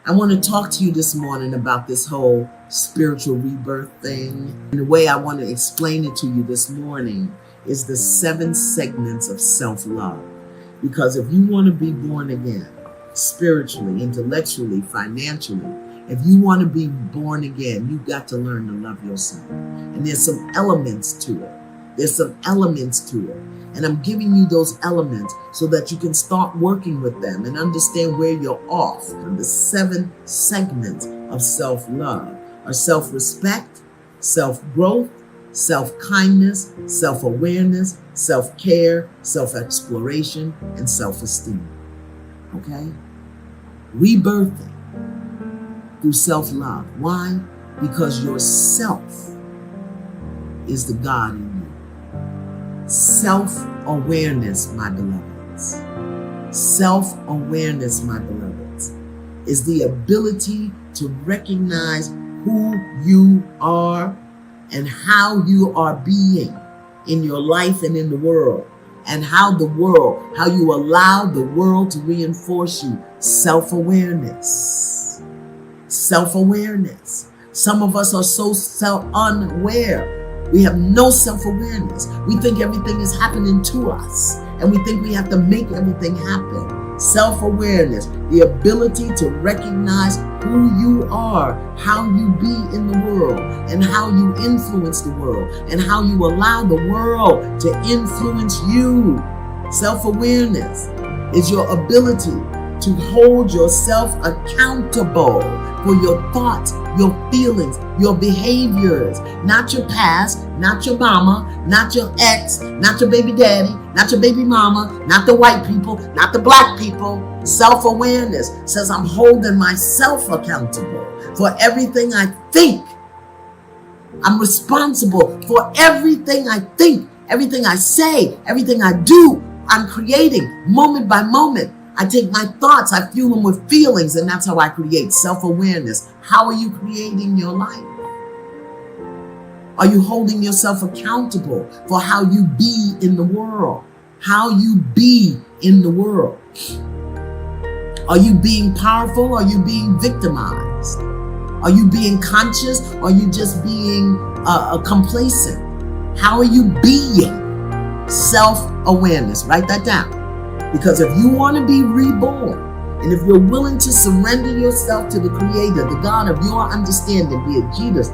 I want to talk to you this morning about this whole spiritual rebirth thing. And the way I want to explain it to you this morning is the 7 segments of self-love. Because if you want to be born again, spiritually, intellectually, financially, if you want to be born again, you've got to learn to love yourself. And there's some elements to it. And I'm giving you those elements so that you can start working with them and understand where you're off. And the 7 segments of self-love are self-respect, self-growth, self-kindness, self-awareness, self-care, self-exploration, and self-esteem. Okay? Rebirthing through self-love. Why? Because yourself is the God in you. Self-awareness, my beloveds. Self-awareness, my beloveds, is the ability to recognize who you are and how you are being in your life and in the world, and how you allow the world to reinforce you. Self-awareness. Self-awareness. Some of us are so unaware. We have no self-awareness. We think everything is happening to us, and we think we have to make everything happen. Self-awareness, the ability to recognize who you are, how you be in the world, and how you influence the world, and how you allow the world to influence you. Self-awareness is your ability to hold yourself accountable for your thoughts, your feelings, your behaviors. Not your past, not your mama, not your ex, not your baby daddy, not your baby mama, not the white people, not the black people. Self-awareness says I'm holding myself accountable for everything I think. I'm responsible for everything I think, everything I say, everything I do. I'm creating moment by moment. I take my thoughts, I fuel them with feelings, and that's how I create self-awareness. How are you creating your life? Are you holding yourself accountable for how you be in the world? How you be in the world? Are you being powerful? Or are you being victimized? Are you being conscious? Or are you just being complacent? How are you being? Self-awareness. Write that down. Because if you want to be reborn, and if you're willing to surrender yourself to the Creator, the God of your understanding, be it Jesus,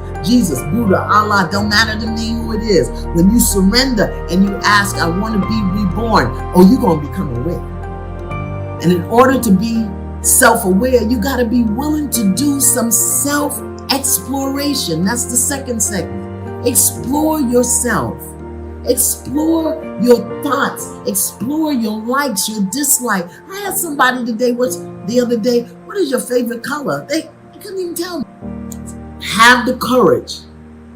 Buddha, Allah, don't matter to me who it is. When you surrender and you ask, I want to be reborn, you're going to become aware. And in order to be self-aware, you got to be willing to do some self-exploration. That's the 2nd segment. Explore yourself. Explore your thoughts. Explore your likes, your dislikes. I had somebody the other day, what is your favorite color? They couldn't even tell me. Have the courage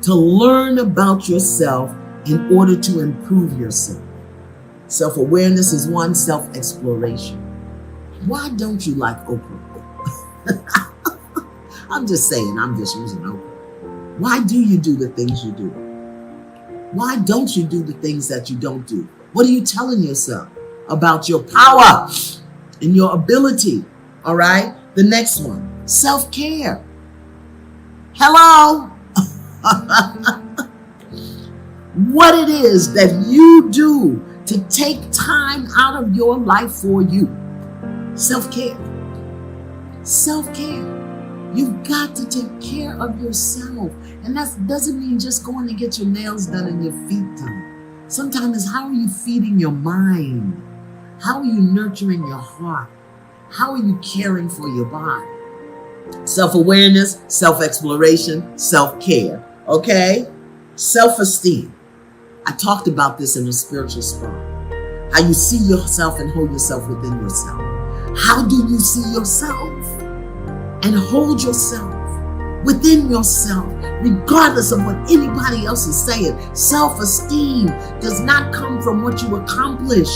to learn about yourself in order to improve yourself. Self-awareness is one, self-exploration. Why don't you like Oprah? I'm just saying, I'm just using Oprah. Why do you do the things you do? Why don't you do the things that you don't do? What are you telling yourself about your power and your ability? All right. The next one, self-care. Hello. What it is that you do to take time out of your life for you. Self-care. Self-care. You've got to take care of yourself. And that doesn't mean just going to get your nails done and your feet done. Sometimes it's how are you feeding your mind? How are you nurturing your heart? How are you caring for your body? Self-awareness, self-exploration, self-care. Okay? Self-esteem. I talked about this in the spiritual spark. How you see yourself and hold yourself within yourself. How do you see yourself and hold yourself within yourself, regardless of what anybody else is saying? Self-esteem does not come from what you accomplish.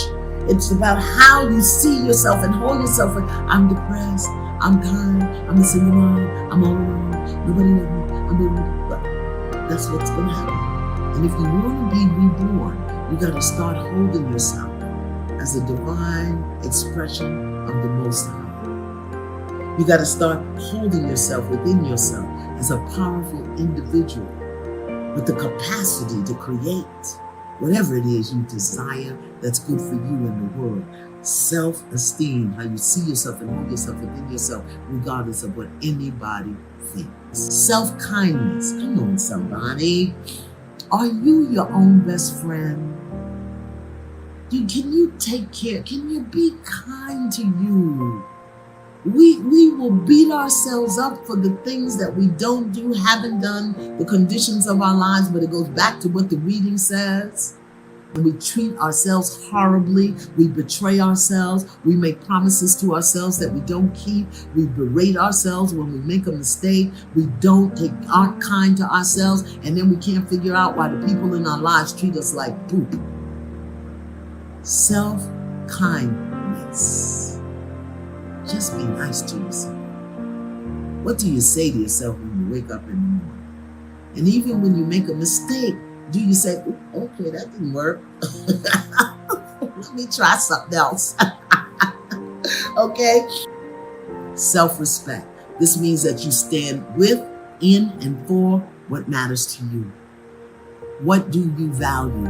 It's about how you see yourself and hold yourself. I'm depressed. I'm tired. I'm a single mom. I'm all alone. Nobody loves me. That's what's going to happen. And if you want to be reborn, you got to start holding yourself as a divine expression of the Most High. You got to start holding yourself within yourself as a powerful individual with the capacity to create whatever it is you desire that's good for you in the world. Self-esteem, how you see yourself and hold yourself within yourself, regardless of what anybody thinks. Self-kindness, come on somebody. Are you your own best friend? Can you take care? Can you be kind to you? We will beat ourselves up for the things that we don't do, haven't done, the conditions of our lives, but it goes back to what the reading says. We treat ourselves horribly. We betray ourselves. We make promises to ourselves that we don't keep. We berate ourselves when we make a mistake. We aren't kind to ourselves. And then we can't figure out why the people in our lives treat us like poop. Self-kindness. Just be nice to yourself. What do you say to yourself when you wake up in the morning? And even when you make a mistake, do you say, okay, that didn't work. Let me try something else. Okay? Self-respect. This means that you stand with, in, and for what matters to you. What do you value?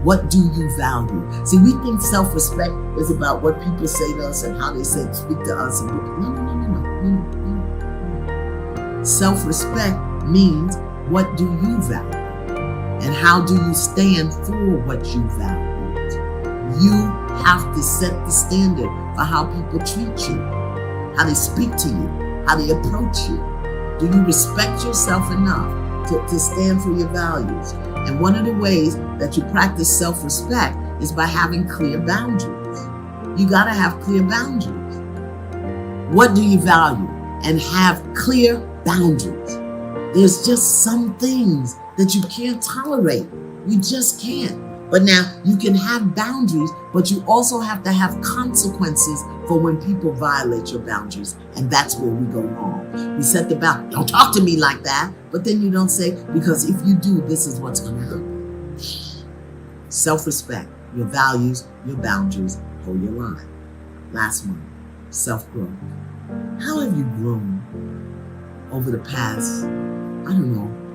What do you value? See, we think self-respect is about what people say to us and how they speak to us. No. Self-respect means what do you value? And how do you stand for what you value? You have to set the standard for how people treat you, how they speak to you, how they approach you. Do you respect yourself enough to stand for your values? And one of the ways that you practice self-respect is by having clear boundaries. You got to have clear boundaries. What do you value? And have clear boundaries. There's just some things that you can't tolerate. You just can't. But now you can have boundaries, but you also have to have consequences for when people violate your boundaries. And that's where we go wrong. We set the boundary. Don't talk to me like that. But then you don't say, because if you do, this is what's going to happen. Self-respect, your values, your boundaries, hold your line. Last one, self-growth. How have you grown over the past, 9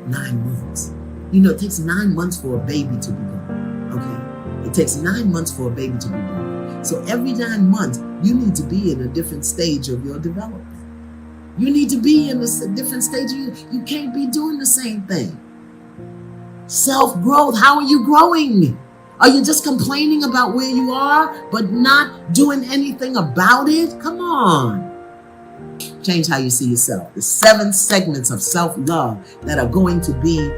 months? It takes 9 months for a baby to be born. Okay? It takes 9 months for a baby to be born. So every 9 months, you need to be in a different stage of your development. You need to be in a different stage. You can't be doing the same thing. Self-growth, how are you growing? Are you just complaining about where you are, but not doing anything about it? Come on. Change how you see yourself. The 7 segments of self-love that are going to be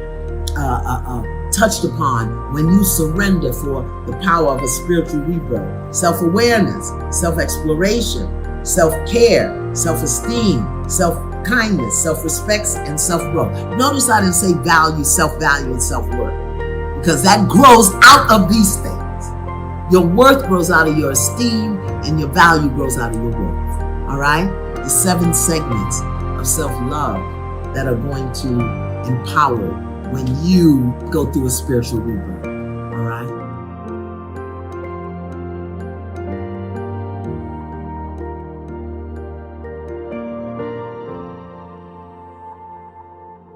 touched upon when you surrender for the power of a spiritual rebirth. Self-awareness, self-exploration, self-care, self-esteem, self-kindness, self-respect, and self-growth. Notice I didn't say value, self-value, and self-worth, because that grows out of these things. Your worth grows out of your esteem, and your value grows out of your worth. All right? The 7 segments of self-love that are going to empower when you go through a spiritual rebirth.